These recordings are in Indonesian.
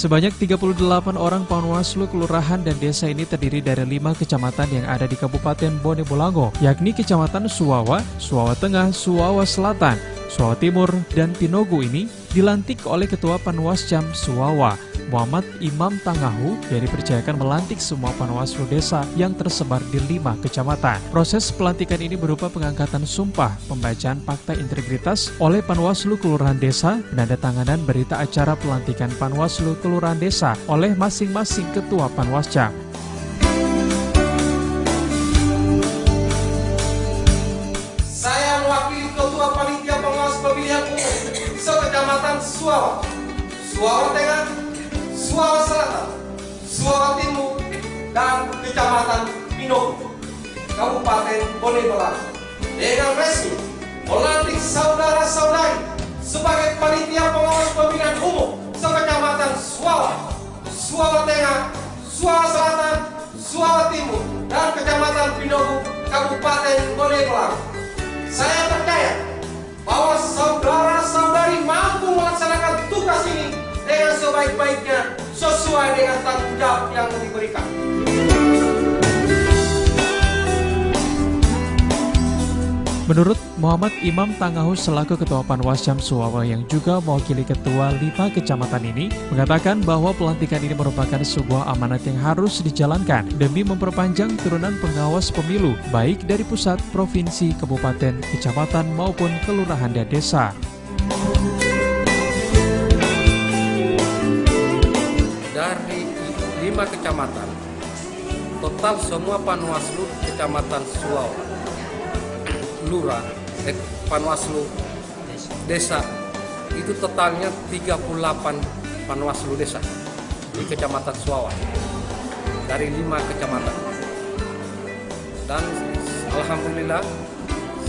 Sebanyak 38 orang Panwaslu kelurahan dan desa ini terdiri dari 5 kecamatan yang ada di Kabupaten Bone Bolango, yakni Kecamatan Suwawa, Suwawa Tengah, Suwawa Selatan, Suwawa Timur, dan Pinogo ini dilantik oleh Ketua Panwascam Suwawa, Muhammad Imam Tangahu, yang dipercayakan melantik semua Panwaslu desa yang tersebar di 5 kecamatan. Proses pelantikan ini berupa pengangkatan sumpah, pembacaan fakta integritas oleh Panwaslu Kelurahan Desa, penandatanganan berita acara pelantikan Panwaslu Kelurahan Desa oleh masing-masing Ketua Panwascam. Saya mewakili Ketua Panitia Pengawas Pemilihan Umum Sekecamatan Suwawa, Suwawa Tengah, Suwawa Selatan, Suwawa Timur, dan Kecamatan Pinogo, Kabupaten Bone Bolango, dengan resmi melantik saudara-saudari sebagai Panitia Pengawas Pemilihan Umum Sekecamatan Suwawa, Suwawa Tengah, Suwawa Selatan, Suwawa Timur, dan Kecamatan Pinogo, Kabupaten Bone Bolango. Saya percaya bahwa saudara-saudari mampu melaksanakan tugas ini dengan sebaik-baiknya sesuai dengan tanggung jawab yang diberikan. Menurut Muhammad Imam Tangahu selaku Ketua Panwascam Suwawa yang juga mewakili Ketua 5 kecamatan ini, mengatakan bahwa pelantikan ini merupakan sebuah amanat yang harus dijalankan demi memperpanjang turunan pengawas pemilu, baik dari pusat, provinsi, kabupaten, kecamatan, maupun kelurahan dan desa. Dari 5 kecamatan, total semua Panwaslu Kecamatan Suwawa, Lurah, Panwaslu Desa, itu totalnya 38 Panwaslu Desa di Kecamatan Suwawa dari 5 kecamatan. Dan alhamdulillah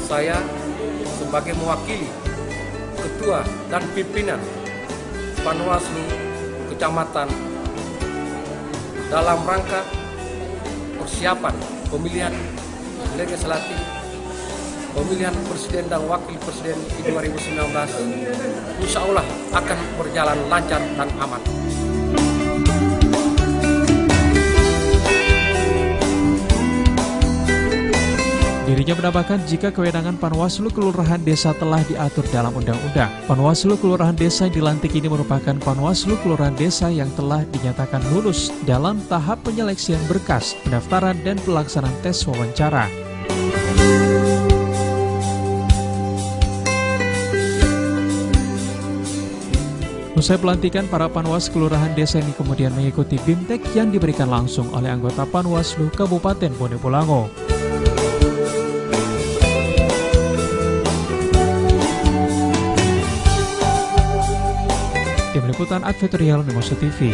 saya sebagai mewakili Ketua dan pimpinan Panwaslu Kecamatan dalam rangka persiapan pemilihan legislatif, pemilihan presiden dan wakil presiden di 2019, insya Allah akan berjalan lancar dan aman. Dirinya menambahkan jika kewenangan Panwaslu Kelurahan Desa telah diatur dalam undang-undang. Panwaslu Kelurahan Desa yang dilantik ini merupakan Panwaslu Kelurahan Desa yang telah dinyatakan lulus dalam tahap penyeleksian berkas, pendaftaran, dan pelaksanaan tes wawancara. Usai pelantikan, para Panwas Kelurahan Desa ini kemudian mengikuti BIMTEK yang diberikan langsung oleh anggota Panwaslu Kabupaten Bone Bolango. Tim Liputan Advertorial Mimosa TV.